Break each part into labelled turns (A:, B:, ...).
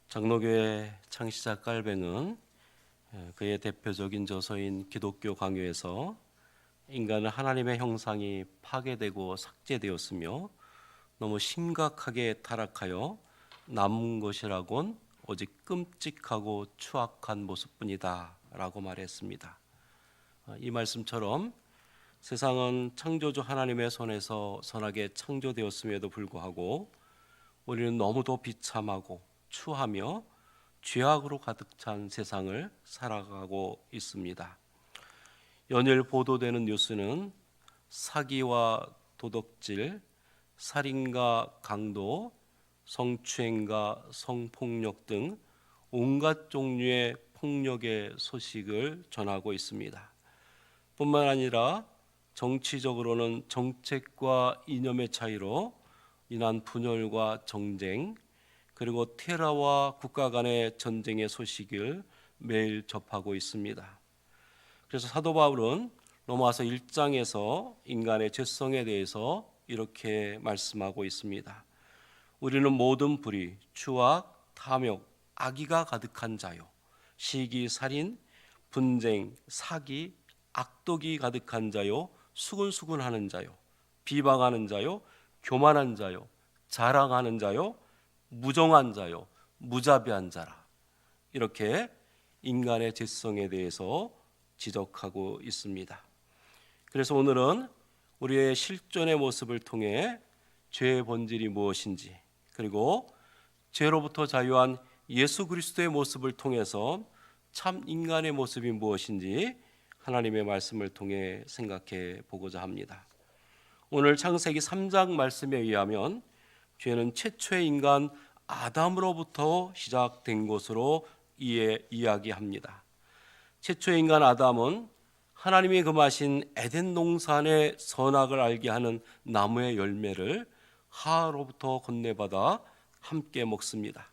A: 장로교회 창시자 깔뱅은 그의 대표적인 저서인 기독교 강요에서 인간은 하나님의 형상이 파괴되고 삭제되었으며 너무 심각하게 타락하여 남은 것이라곤 오직 끔찍하고 추악한 모습뿐이다 라고 말했습니다. 이 말씀처럼 세상은 창조주 하나님의 손에서 선하게 창조되었음에도 불구하고 우리는 너무도 비참하고 추하며 죄악으로 가득 찬 세상을 살아가고 있습니다. 연일 보도되는 뉴스는 사기와 도덕질, 살인과 강도, 성추행과 성폭력 등 온갖 종류의 폭력의 소식을 전하고 있습니다. 뿐만 아니라 정치적으로는 정책과 이념의 차이로 인한 분열과 정쟁, 그리고 테러와 국가 간의 전쟁의 소식을 매일 접하고 있습니다. 그래서 사도 바울은 로마서 1장에서 인간의 죄성에 대해서 이렇게 말씀하고 있습니다. 우리는 모든 불의, 추악, 탐욕, 악의가 가득한 자요, 시기, 살인, 분쟁, 사기, 악독이 가득한 자요, 수근수근하는 자요, 비방하는 자요, 교만한 자요, 자랑하는 자요, 무정한 자요, 무자비한 자라. 이렇게 인간의 죄성에 대해서 지적하고 있습니다. 그래서 오늘은 우리의 실존의 모습을 통해 죄의 본질이 무엇인지, 그리고 죄로부터 자유한 예수 그리스도의 모습을 통해서 참 인간의 모습이 무엇인지 하나님의 말씀을 통해 생각해 보고자 합니다. 오늘 창세기 3장 말씀에 의하면 죄는 최초의 인간 아담으로부터 시작된 것으로 이야기합니다. 최초의 인간 아담은 하나님이 금하신 에덴 동산의 선악을 알게 하는 나무의 열매를 하와로부터 건네받아 함께 먹습니다.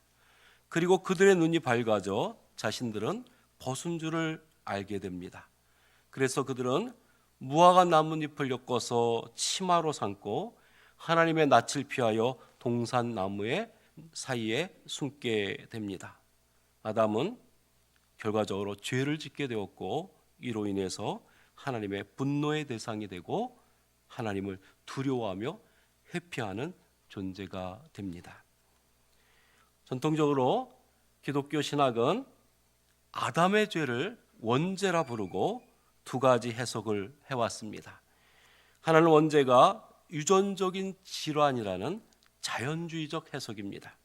A: 그리고 그들의 눈이 밝아져 자신들은 벗은 줄을 알게 됩니다. 그래서 그들은 무화과 나뭇잎을 엮어서 치마로 삼고 하나님의 낯을 피하여 동산 나무의 사이에 숨게 됩니다. 아담은 결과적으로 죄를 짓게 되었고 이로 인해서 하나님의 분노의 대상이 되고 하나님을 두려워하며 회피하는 존재가 됩니다. 전통적으로 기독교 신학은 아담의 죄를 원죄라 부르고 두 가지 해석을 해왔습니다. 하나는 원죄가 유전적인 질환이라는 자연주의적 해석입니다.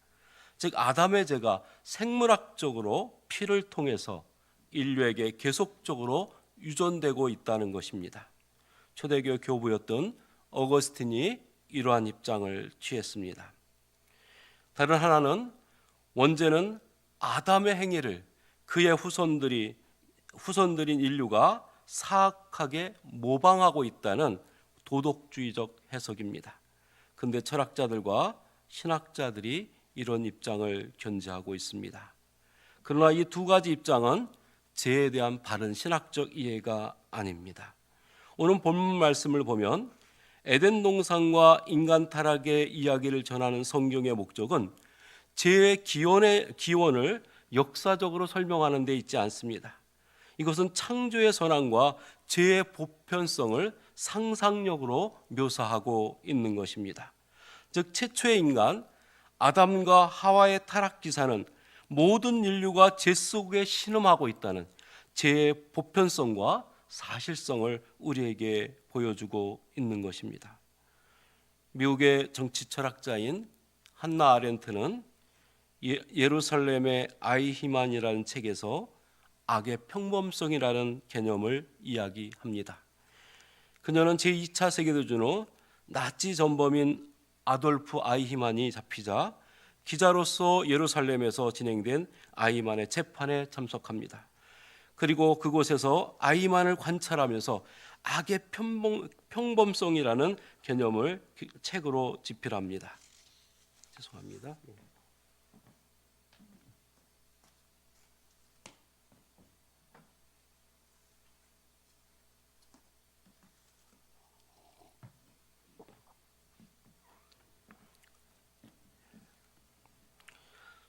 A: 즉 아담의 죄가 생물학적으로 피를 통해서 인류에게 계속적으로 유전되고 있다는 것입니다. 초대교 교부였던 어거스틴이 이러한 입장을 취했습니다. 다른 하나는 원죄는 아담의 행위를 그의 후손들인 인류가 사악하게 모방하고 있다는 도덕주의적 해석입니다. 근대 철학자들과 신학자들이 이런 입장을 견지하고 있습니다. 그러나 이 두 가지 입장은 죄에 대한 바른 신학적 이해가 아닙니다. 오늘 본문 말씀을 보면 에덴 동산과 인간 타락의 이야기를 전하는 성경의 목적은 죄의 기원을 역사적으로 설명하는 데 있지 않습니다. 이것은 창조의 선함과 죄의 보편성을 상상력으로 묘사하고 있는 것입니다. 즉 최초의 인간 아담과 하와의 타락 기사는 모든 인류가 죄 속에 신음하고 있다는 죄의 보편성과 사실성을 우리에게 보여주고 있는 것입니다. 미국의 정치 철학자인 한나 아렌트는 예루살렘의 아이히만이라는 책에서 악의 평범성이라는 개념을 이야기합니다. 그녀는 제2차 세계대전 후 나치 전범인 아돌프 아이히만이 잡히자 기자로서 예루살렘에서 진행된 아이히만의 재판에 참석합니다. 그리고 그곳에서 아이히만을 관찰하면서 악의 평범성이라는 개념을 책으로 집필합니다. 죄송합니다.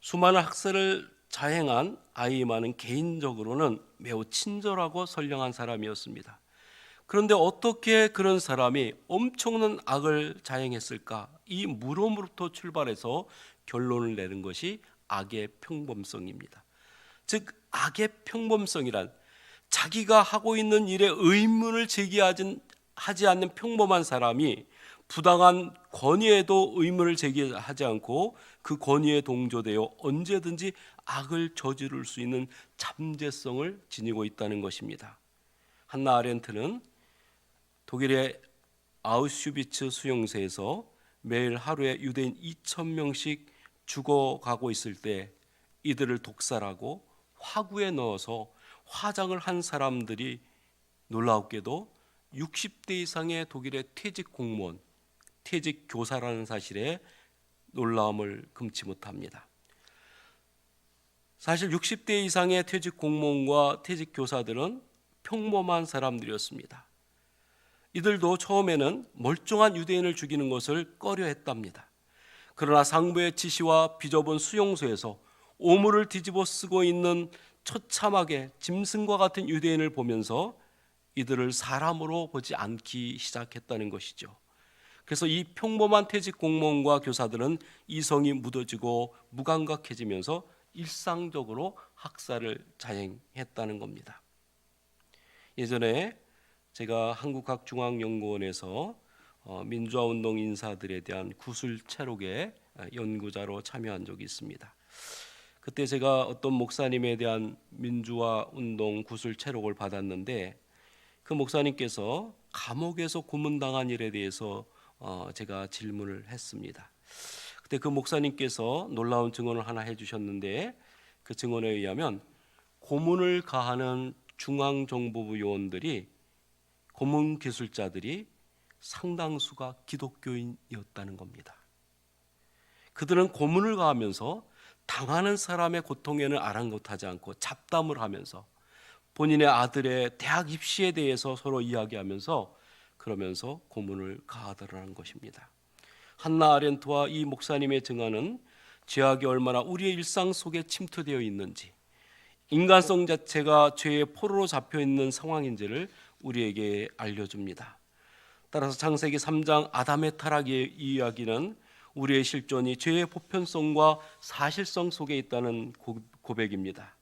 A: 수많은 학살을 자행한 아이만은 개인적으로는 매우 친절하고 선량한 사람이었습니다. 그런데 어떻게 그런 사람이 엄청난 악을 자행했을까? 이 물음으로부터 출발해서 결론을 내는 것이 악의 평범성입니다. 즉 악의 평범성이란 자기가 하고 있는 일에 의문을 제기하지 않는 평범한 사람이 부당한 권위에도 의문을 제기하지 않고 그 권위에 동조되어 언제든지 악을 저지를 수 있는 잠재성을 지니고 있다는 것입니다. 한나 아렌트는 독일의 아우슈비츠 수용소에서 매일 하루에 유대인 2,000명씩 죽어가고 있을 때 이들을 독살하고 화구에 넣어서 화장을 한 사람들이 놀라웠게도 60대 이상의 독일의 퇴직 공무원, 퇴직 교사라는 사실에 놀라움을 금치 못합니다. 사실 60대 이상의 퇴직 공무원과 퇴직 교사들은 평범한 사람들이었습니다. 이들도 처음에는 멀쩡한 유대인을 죽이는 것을 꺼려했답니다. 그러나 상부의 지시와 비좁은 수용소에서 오물을 뒤집어 쓰고 있는 처참하게 짐승과 같은 유대인을 보면서 이들을 사람으로 보지 않기 시작했다는 것이죠. 그래서 이 평범한 퇴직 공무원과 교사들은 이성이 묻어지고 무감각해지면서 일상적으로 학살을 자행했다는 겁니다. 예전에 제가 한국학중앙연구원에서 민주화운동 인사들에 대한 구술 체록의 연구자로 참여한 적이 있습니다. 그때 제가 어떤 목사님에 대한 민주화운동 구술 체록을 받았는데 그 목사님께서 감옥에서 고문당한 일에 대해서 제가 질문을 했습니다. 그때 그 목사님께서 놀라운 증언을 하나 해주셨는데 그 증언에 의하면 고문을 가하는 중앙정보부 요원들이 고문 기술자들이 상당수가 기독교인이었다는 겁니다. 그들은 고문을 가하면서 당하는 사람의 고통에는 아랑곳하지 않고 잡담을 하면서 본인의 아들의 대학 입시에 대해서 서로 이야기하면서 그러면서 고문을 가하더라는 것입니다. 한나 아렌트와 이 목사님의 증언은 죄악이 얼마나 우리의 일상 속에 침투되어 있는지, 인간성 자체가 죄의 포로로 잡혀 있는 상황인지를 우리에게 알려줍니다. 따라서 창세기 3장 아담의 타락의 이야기는 우리의 실존이 죄의 보편성과 사실성 속에 있다는 고백입니다.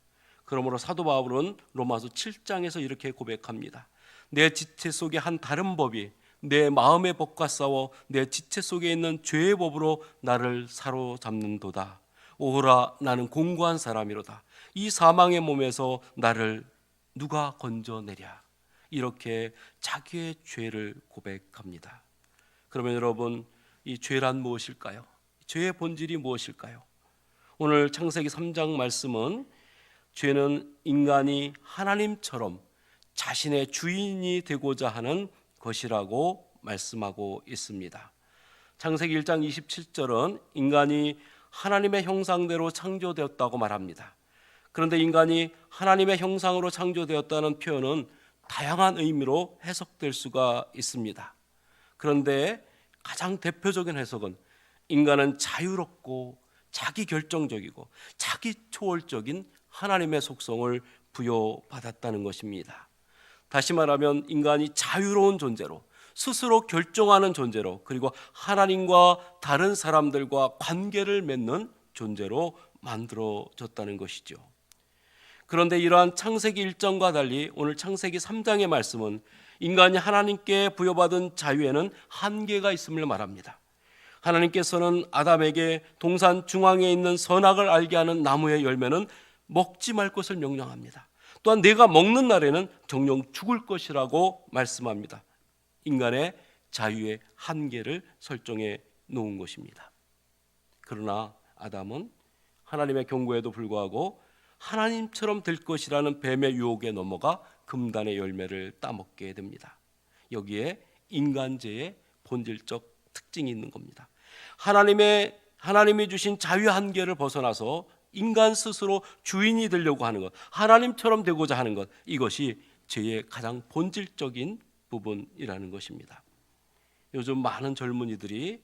A: 그러므로 사도 바울은 로마서 7장에서 이렇게 고백합니다. 내 지체 속에 한 다른 법이 내 마음의 법과 싸워 내 지체 속에 있는 죄의 법으로 나를 사로잡는도다. 오호라, 나는 공고한 사람이로다. 이 사망의 몸에서 나를 누가 건져내랴. 이렇게 자기의 죄를 고백합니다. 그러면 여러분, 이 죄란 무엇일까요? 죄의 본질이 무엇일까요? 오늘 창세기 3장 말씀은 죄는 인간이 하나님처럼 자신의 주인이 되고자 하는 것이라고 말씀하고 있습니다. 창세기 1장 27절은 인간이 하나님의 형상대로 창조되었다고 말합니다. 그런데 인간이 하나님의 형상으로 창조되었다는 표현은 다양한 의미로 해석될 수가 있습니다. 그런데 가장 대표적인 해석은 인간은 자유롭고 자기 결정적이고 자기 초월적인 하나님의 속성을 부여받았다는 것입니다. 다시 말하면 인간이 자유로운 존재로, 스스로 결정하는 존재로, 그리고 하나님과 다른 사람들과 관계를 맺는 존재로 만들어졌다는 것이죠. 그런데 이러한 창세기 1장과 달리 오늘 창세기 3장의 말씀은 인간이 하나님께 부여받은 자유에는 한계가 있음을 말합니다. 하나님께서는 아담에게 동산 중앙에 있는 선악을 알게 하는 나무의 열매는 먹지 말 것을 명령합니다. 또한 내가 먹는 날에는 정령 죽을 것이라고 말씀합니다. 인간의 자유의 한계를 설정해 놓은 것입니다. 그러나 아담은 하나님의 경고에도 불구하고 하나님처럼 될 것이라는 뱀의 유혹에 넘어가 금단의 열매를 따먹게 됩니다. 여기에 인간죄의 본질적 특징이 있는 겁니다. 하나님이 주신 자유 한계를 벗어나서 인간 스스로 주인이 되려고 하는 것, 하나님처럼 되고자 하는 것, 이것이 죄의 가장 본질적인 부분이라는 것입니다. 요즘 많은 젊은이들이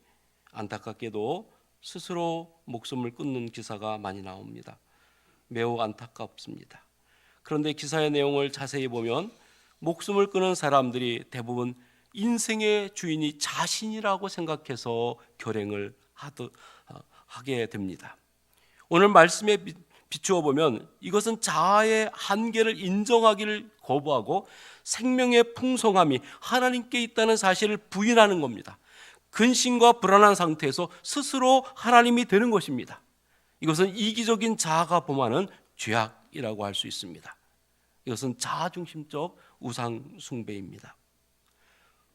A: 안타깝게도 스스로 목숨을 끊는 기사가 많이 나옵니다. 매우 안타깝습니다. 그런데 기사의 내용을 자세히 보면 목숨을 끊은 사람들이 대부분 인생의 주인이 자신이라고 생각해서 결행을 하게 됩니다. 오늘 말씀에 비추어 보면 이것은 자아의 한계를 인정하기를 거부하고 생명의 풍성함이 하나님께 있다는 사실을 부인하는 겁니다. 근심과 불안한 상태에서 스스로 하나님이 되는 것입니다. 이것은 이기적인 자아가 범하는 죄악이라고 할 수 있습니다. 이것은 자아중심적 우상 숭배입니다.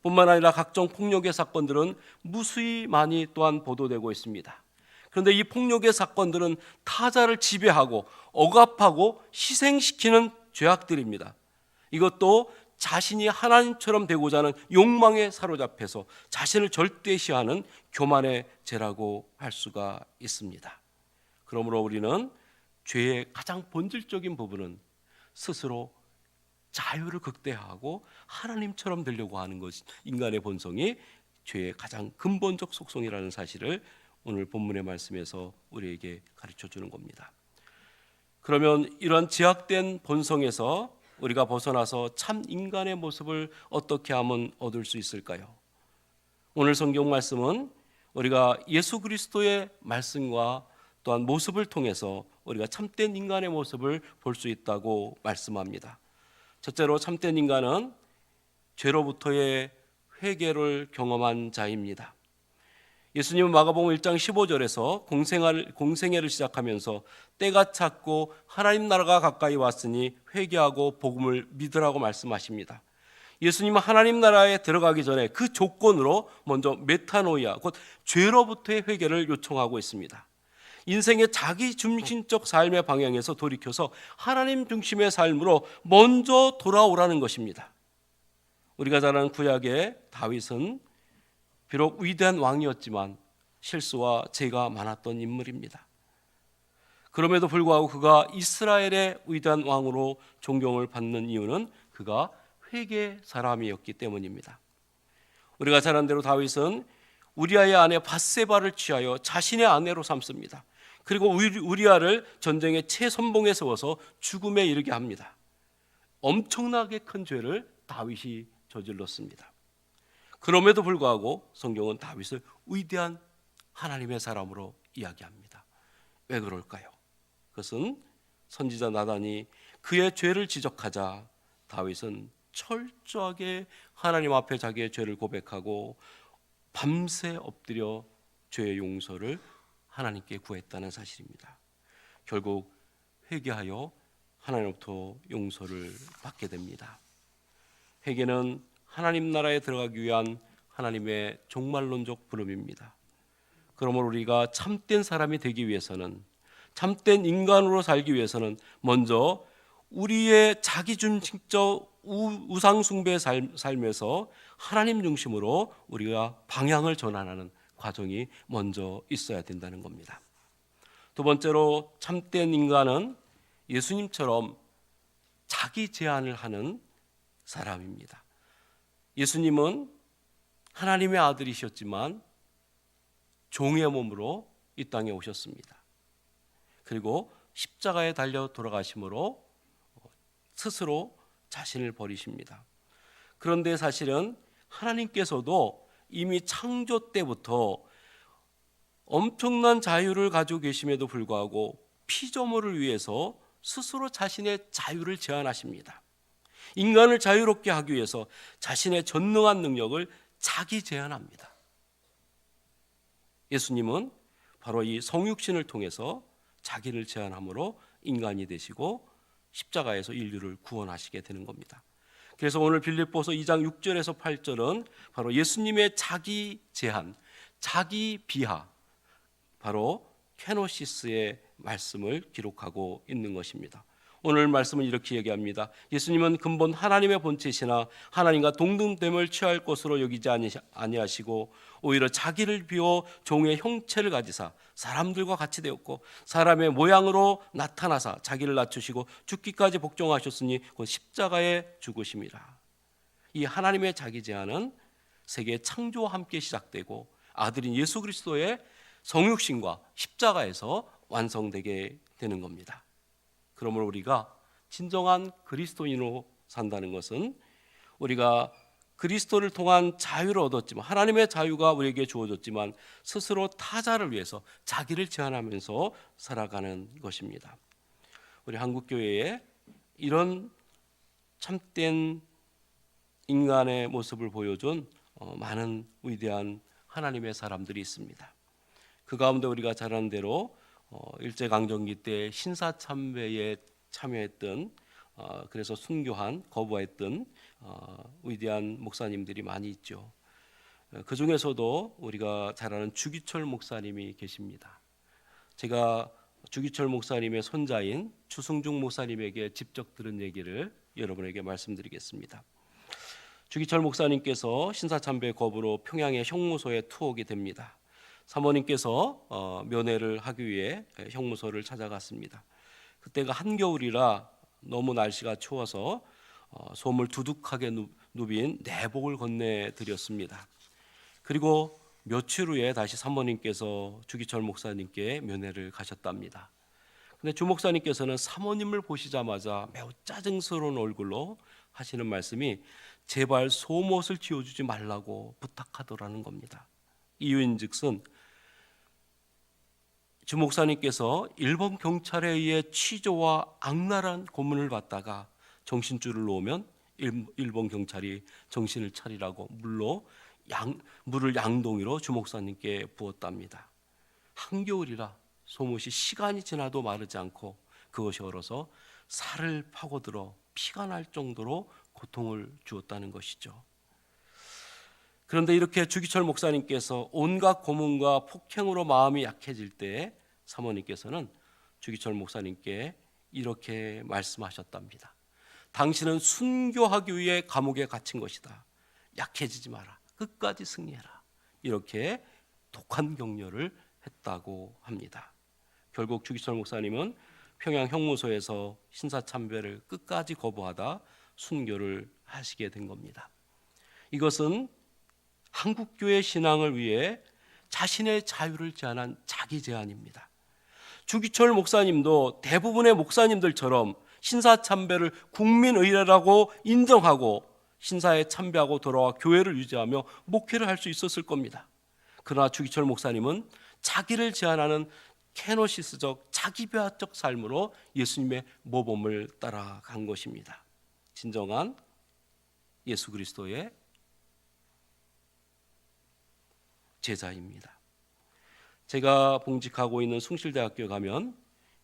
A: 뿐만 아니라 각종 폭력의 사건들은 무수히 많이 또한 보도되고 있습니다. 그런데 이 폭력의 사건들은 타자를 지배하고 억압하고 희생시키는 죄악들입니다. 이것도 자신이 하나님처럼 되고자 하는 욕망에 사로잡혀서 자신을 절대시하는 교만의 죄라고 할 수가 있습니다. 그러므로 우리는 죄의 가장 본질적인 부분은 스스로 자유를 극대화하고 하나님처럼 되려고 하는 것이 인간의 본성이 죄의 가장 근본적 속성이라는 사실을 오늘 본문의 말씀에서 우리에게 가르쳐 주는 겁니다. 그러면 이런 제약된 본성에서 우리가 벗어나서 참 인간의 모습을 어떻게 하면 얻을 수 있을까요? 오늘 성경 말씀은 우리가 예수 그리스도의 말씀과 또한 모습을 통해서 우리가 참된 인간의 모습을 볼 수 있다고 말씀합니다. 첫째로 참된 인간은 죄로부터의 회개를 경험한 자입니다. 예수님은 마가복음 1장 15절에서 공생애를 시작하면서 때가 찼고 하나님 나라가 가까이 왔으니 회개하고 복음을 믿으라고 말씀하십니다. 예수님은 하나님 나라에 들어가기 전에 그 조건으로 먼저 메타노이아, 곧 죄로부터의 회개를 요청하고 있습니다. 인생의 자기 중심적 삶의 방향에서 돌이켜서 하나님 중심의 삶으로 먼저 돌아오라는 것입니다. 우리가 잘 아는 구약의 다윗은 비록 위대한 왕이었지만 실수와 죄가 많았던 인물입니다. 그럼에도 불구하고 그가 이스라엘의 위대한 왕으로 존경을 받는 이유는 그가 회개 사람이었기 때문입니다. 우리가 잘 아는 대로 다윗은 우리아의 아내 밧세바를 취하여 자신의 아내로 삼습니다. 그리고 우리아를 전쟁의 최선봉에 세워서 죽음에 이르게 합니다. 엄청나게 큰 죄를 다윗이 저질렀습니다. 그럼에도 불구하고 성경은 다윗을 위대한 하나님의 사람으로 이야기합니다. 왜 그럴까요? 그것은 선지자 나단이 그의 죄를 지적하자 다윗은 철저하게 하나님 앞에 자기의 죄를 고백하고 밤새 엎드려 죄의 용서를 하나님께 구했다는 사실입니다. 결국 회개하여 하나님으로부터 용서를 받게 됩니다. 회개는 하나님 나라에 들어가기 위한 하나님의 종말론적 부름입니다. 그러므로 우리가 참된 사람이 되기 위해서는, 참된 인간으로 살기 위해서는 먼저 우리의 자기중심적 우상숭배의 삶에서 하나님 중심으로 우리가 방향을 전환하는 과정이 먼저 있어야 된다는 겁니다. 두 번째로 참된 인간은 예수님처럼 자기 제한을 하는 사람입니다. 예수님은 하나님의 아들이셨지만 종의 몸으로 이 땅에 오셨습니다. 그리고 십자가에 달려 돌아가심으로 스스로 자신을 버리십니다. 그런데 사실은 하나님께서도 이미 창조 때부터 엄청난 자유를 가지고 계심에도 불구하고 피조물을 위해서 스스로 자신의 자유를 제한하십니다. 인간을 자유롭게 하기 위해서 자신의 전능한 능력을 자기 제한합니다. 예수님은 바로 이 성육신을 통해서 자기를 제한함으로 인간이 되시고 십자가에서 인류를 구원하시게 되는 겁니다. 그래서 오늘 빌립보서 2장 6절에서 8절은 바로 예수님의 자기 제한, 자기 비하, 바로 케노시스의 말씀을 기록하고 있는 것입니다. 오늘 말씀은 이렇게 얘기합니다. 예수님은 근본 하나님의 본체시나 하나님과 동등됨을 취할 것으로 여기지 아니하시고 오히려 자기를 비워 종의 형체를 가지사 사람들과 같이 되었고 사람의 모양으로 나타나사 자기를 낮추시고 죽기까지 복종하셨으니 곧 십자가에 죽으심이라. 이 하나님의 자기 제한은 세계 창조와 함께 시작되고 아들인 예수 그리스도의 성육신과 십자가에서 완성되게 되는 겁니다. 그러므로 우리가 진정한 그리스도인으로 산다는 것은 우리가 그리스도를 통한 자유를 얻었지만, 하나님의 자유가 우리에게 주어졌지만 스스로 타자를 위해서 자기를 제한하면서 살아가는 것입니다. 우리 한국교회에 이런 참된 인간의 모습을 보여준 많은 위대한 하나님의 사람들이 있습니다. 그 가운데 우리가 잘 아는 대로 일제강점기 때 신사참배에 참여했던, 그래서 순교한, 거부했던 위대한 목사님들이 많이 있죠. 그 중에서도 우리가 잘 아는 주기철 목사님이 계십니다. 제가 주기철 목사님의 손자인 추승중 목사님에게 직접 들은 얘기를 여러분에게 말씀드리겠습니다. 주기철 목사님께서 신사참배 거부로 평양의 형무소에 투옥이 됩니다. 사모님께서 면회를 하기 위해 형무소를 찾아갔습니다. 그때가 한겨울이라 너무 날씨가 추워서 솜을 두둑하게 누빈 내복을 건네드렸습니다. 그리고 며칠 후에 다시 사모님께서 주기철 목사님께 면회를 가셨답니다. 근데 주 목사님께서는 사모님을 보시자마자 매우 짜증스러운 얼굴로 하시는 말씀이 제발 속옷을 지어주지 말라고 부탁하더라는 겁니다. 이유인즉슨 주 목사님께서 일본 경찰에 의해 취조와 악랄한 고문을 받다가 정신줄을 놓으면 일본 경찰이 정신을 차리라고 물을 양동이로 주 목사님께 부었답니다. 한겨울이라 속옷이 시간이 지나도 마르지 않고 그것이 얼어서 살을 파고들어 피가 날 정도로 고통을 주었다는 것이죠. 그런데 이렇게 주기철 목사님께서 온갖 고문과 폭행으로 마음이 약해질 때 사모님께서는 주기철 목사님께 이렇게 말씀하셨답니다. 당신은 순교하기 위해 감옥에 갇힌 것이다. 약해지지 마라. 끝까지 승리해라. 이렇게 독한 격려를 했다고 합니다. 결국 주기철 목사님은 평양 형무소에서 신사참배를 끝까지 거부하다 순교를 하시게 된 겁니다. 이것은 한국교회 신앙을 위해 자신의 자유를 제한한 자기 제한입니다. 주기철 목사님도 대부분의 목사님들처럼 신사참배를 국민의례라고 인정하고 신사에 참배하고 돌아와 교회를 유지하며 목회를 할 수 있었을 겁니다. 그러나 주기철 목사님은 자기를 제한하는 케노시스적 자기배화적 삶으로 예수님의 모범을 따라간 것입니다. 진정한 예수 그리스도의 제자입니다. 제가 봉직하고 있는 숭실대학교에 가면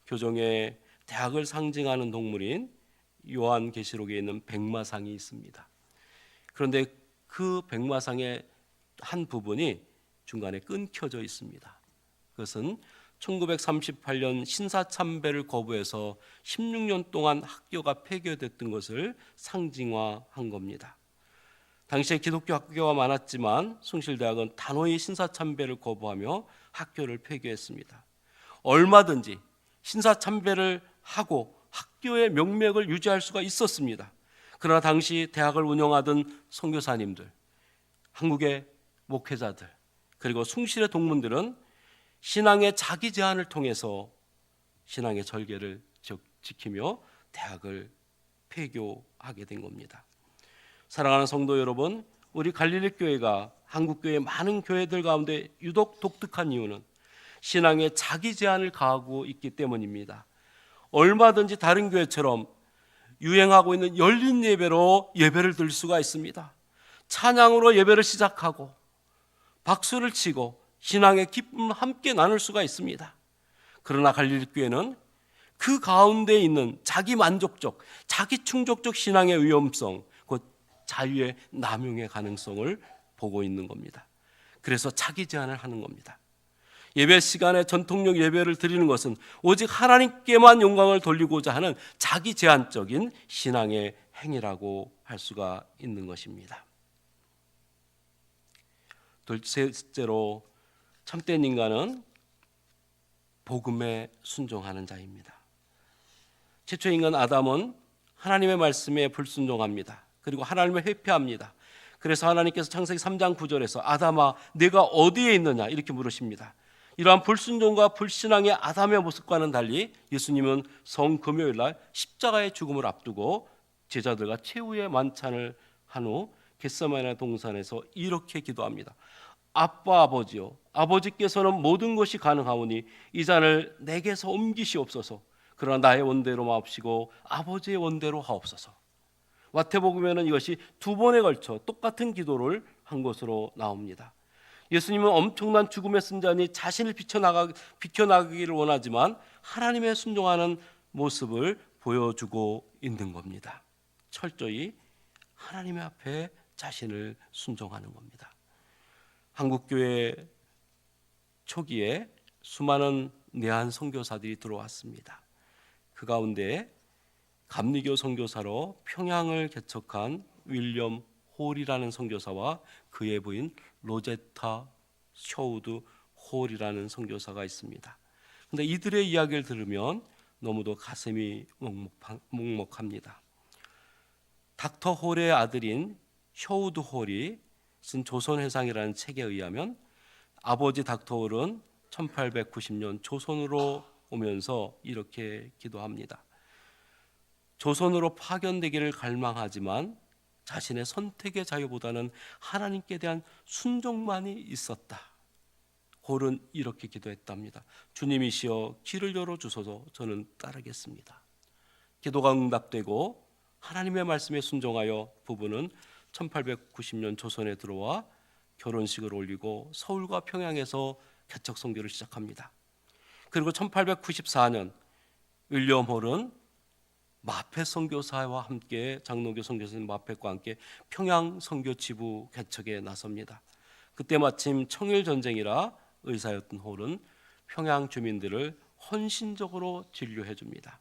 A: 교정에 대학을 상징하는 동물인 요한계시록에 있는 백마상이 있습니다. 그런데 그 백마상의 한 부분이 중간에 끊겨져 있습니다. 그것은 1938년 신사참배를 거부해서 16년 동안 학교가 폐교됐던 것을 상징화한 겁니다. 당시에 기독교 학교가 많았지만 숭실대학은 단호히 신사참배를 거부하며 학교를 폐교했습니다. 얼마든지 신사참배를 하고 학교의 명맥을 유지할 수가 있었습니다. 그러나 당시 대학을 운영하던 선교사님들, 한국의 목회자들, 그리고 숭실의 동문들은 신앙의 자기 제한을 통해서 신앙의 절개를 지키며 대학을 폐교하게 된 겁니다. 사랑하는 성도 여러분, 우리 갈릴리 교회가 한국교회 많은 교회들 가운데 유독 독특한 이유는 신앙의 자기 제한을 가하고 있기 때문입니다. 얼마든지 다른 교회처럼 유행하고 있는 열린 예배로 예배를 드릴 수가 있습니다. 찬양으로 예배를 시작하고 박수를 치고 신앙의 기쁨을 함께 나눌 수가 있습니다. 그러나 갈릴리 교회는 그 가운데 있는 자기 만족적, 자기 충족적 신앙의 위험성, 곧 자유의 남용의 가능성을 보고 있는 겁니다. 그래서 자기 제한을 하는 겁니다. 예배 시간에 전통적 예배를 드리는 것은 오직 하나님께만 영광을 돌리고자 하는 자기 제한적인 신앙의 행위라고 할 수가 있는 것입니다. 둘째로 참된 인간은 복음에 순종하는 자입니다. 최초 인간 아담은 하나님의 말씀에 불순종합니다. 그리고 하나님을 회피합니다. 그래서 하나님께서 창세기 3장 9절에서 아담아 내가 어디에 있느냐 이렇게 물으십니다. 이러한 불순종과 불신앙의 아담의 모습과는 달리 예수님은 성금요일 날 십자가의 죽음을 앞두고 제자들과 최후의 만찬을 한 후 겟세마네 동산에서 이렇게 기도합니다. 아빠 아버지요, 아버지께서는 모든 것이 가능하오니 이 잔을 내게서 옮기시옵소서. 그러나 나의 원대로 마옵시고 아버지의 원대로 하옵소서. 마태복음에는 이것이 두 번에 걸쳐 똑같은 기도를 한 것으로 나옵니다. 예수님은 엄청난 죽음의 승자니 자신을 비켜나가기를 원하지만 하나님의 순종하는 모습을 보여주고 있는 겁니다. 철저히 하나님의 앞에 자신을 순종하는 겁니다. 한국교회 초기에 수많은 내한 선교사들이 들어왔습니다. 그 가운데 감리교 선교사로 평양을 개척한 윌리엄 홀이라는 선교사와 그의 부인 로제타 셔우드 홀이라는 선교사가 있습니다. 그런데 이들의 이야기를 들으면 너무도 가슴이 먹먹합니다. 닥터 홀의 아들인 셔우드 홀이 쓴 조선회상이라는 책에 의하면 아버지 닥터 홀은 1890년 조선으로 오면서 이렇게 기도합니다. 조선으로 파견되기를 갈망하지만 자신의 선택의 자유보다는 하나님께 대한 순종만이 있었다. 홀은 이렇게 기도했답니다. 주님이시여 길을 열어주소서. 저는 따르겠습니다. 기도가 응답되고 하나님의 말씀에 순종하여 부부는 1890년 조선에 들어와 결혼식을 올리고 서울과 평양에서 개척 선교를 시작합니다. 그리고 1894년 윌리엄 홀은 마페 선교사와 함께 장로교 선교사님 마페과 함께 평양 선교 지부 개척에 나섭니다. 그때 마침 청일 전쟁이라 의사였던 홀은 평양 주민들을 헌신적으로 진료해 줍니다.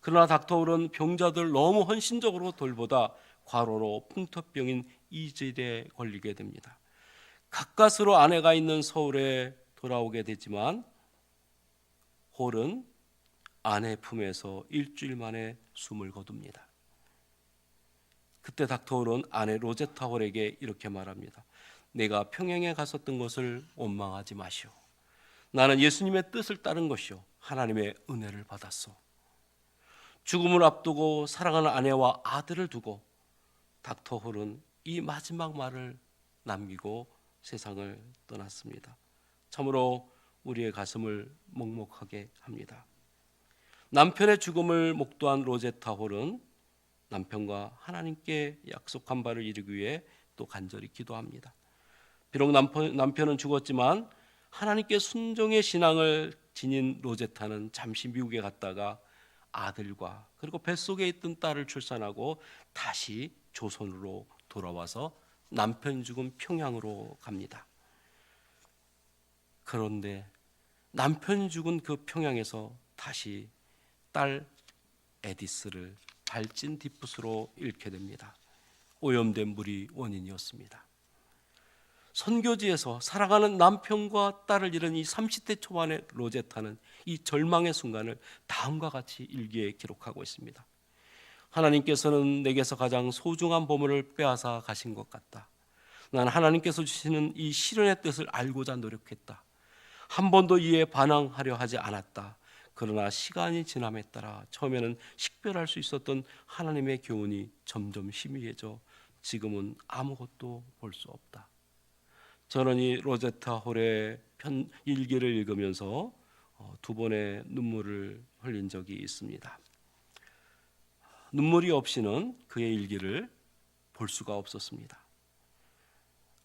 A: 그러나 닥터 홀은 병자들 너무 헌신적으로 돌보다 과로로 풍토병인 이질에 걸리게 됩니다. 가까스로 아내가 있는 서울에 돌아오게 되지만 홀은 아내 품에서 일주일 만에 숨을 거둡니다. 그때 닥터 홀은 아내 로제타 홀에게 이렇게 말합니다. 내가 평양에 갔었던 것을 원망하지 마시오. 나는 예수님의 뜻을 따른 것이요 하나님의 은혜를 받았소. 죽음을 앞두고 사랑하는 아내와 아들을 두고 닥터 홀은 이 마지막 말을 남기고 세상을 떠났습니다. 참으로 우리의 가슴을 먹먹하게 합니다. 남편의 죽음을 목도한 로제타 홀은 남편과 하나님께 약속한 바를 이루기 위해 또 간절히 기도합니다. 비록 남편은 죽었지만 하나님께 순종의 신앙을 지닌 로제타는 잠시 미국에 갔다가 아들과 그리고 뱃속에 있던 딸을 출산하고 다시 조선으로 돌아와서 남편 죽은 평양으로 갑니다. 그런데 남편이 죽은 그 평양에서 다시 딸 에디스를 발진 디프스로 잃게 됩니다. 오염된 물이 원인이었습니다. 선교지에서 사랑하는 남편과 딸을 잃은 이 30대 초반의 로제타는 이 절망의 순간을 다음과 같이 일기에 기록하고 있습니다. 하나님께서는 내게서 가장 소중한 보물을 빼앗아 가신 것 같다. 난 하나님께서 주시는 이 시련의 뜻을 알고자 노력했다. 한 번도 이에 반항하려 하지 않았다. 그러나 시간이 지남에 따라 처음에는 식별할 수 있었던 하나님의 교훈이 점점 희미해져 지금은 아무것도 볼 수 없다. 저는 이 로제타 홀의 일기를 읽으면서 두 번의 눈물을 흘린 적이 있습니다. 눈물이 없이는 그의 일기를 볼 수가 없었습니다.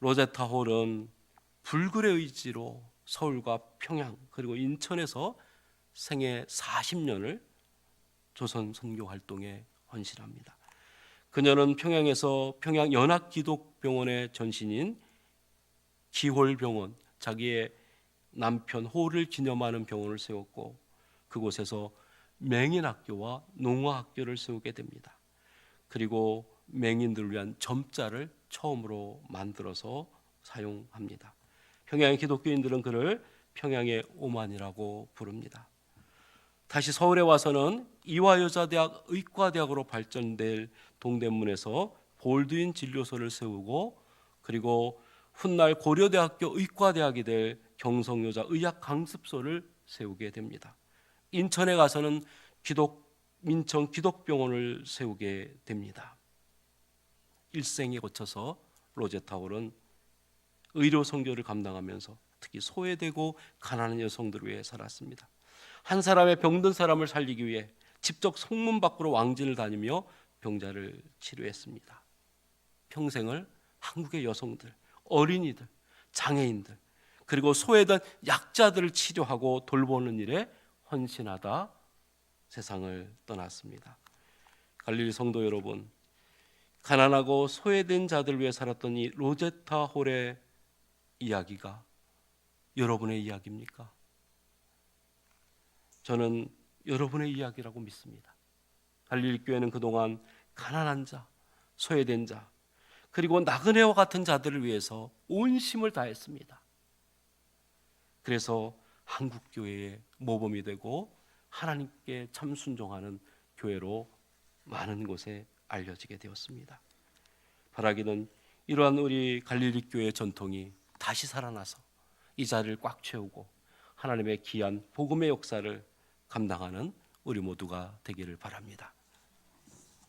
A: 로제타 홀은 불굴의 의지로 서울과 평양 그리고 인천에서 생애 40년을 조선 선교 활동에 헌신합니다. 그녀는 평양에서 평양 연합기독병원의 전신인 기홀병원, 자기의 남편 홀을 기념하는 병원을 세웠고 그곳에서 맹인학교와 농아학교를 세우게 됩니다. 그리고 맹인들을 위한 점자를 처음으로 만들어서 사용합니다. 평양의 기독교인들은 그를 평양의 오만이라고 부릅니다. 다시 서울에 와서는 이화여자대학 의과대학으로 발전될 동대문에서 볼드윈 진료소를 세우고 그리고 훗날 고려대학교 의과대학이 될 경성여자 의학 강습소를 세우게 됩니다. 인천에 가서는 민청 기독병원을 세우게 됩니다. 일생에 거쳐서 로제타 홀은 의료 선교를 감당하면서 특히 소외되고 가난한 여성들을 위해 살았습니다. 한 사람의 병든 사람을 살리기 위해 직접 성문 밖으로 왕진을 다니며 병자를 치료했습니다. 평생을 한국의 여성들, 어린이들, 장애인들, 그리고 소외된 약자들을 치료하고 돌보는 일에 헌신하다 세상을 떠났습니다. 갈릴리 성도 여러분, 가난하고 소외된 자들을 위해 살았던 이 로제타 홀의 이야기가 여러분의 이야기입니까? 저는 여러분의 이야기라고 믿습니다. 갈릴리 교회는 그동안 가난한 자, 소외된 자, 그리고 나그네와 같은 자들을 위해서 온 힘을 다했습니다. 그래서 한국 교회의 모범이 되고 하나님께 참 순종하는 교회로 많은 곳에 알려지게 되었습니다. 바라기는 이러한 우리 갈릴리 교회의 전통이 다시 살아나서 이 자리를 꽉 채우고 하나님의 귀한 복음의 역사를 감당하는 우리 모두가 되기를 바랍니다.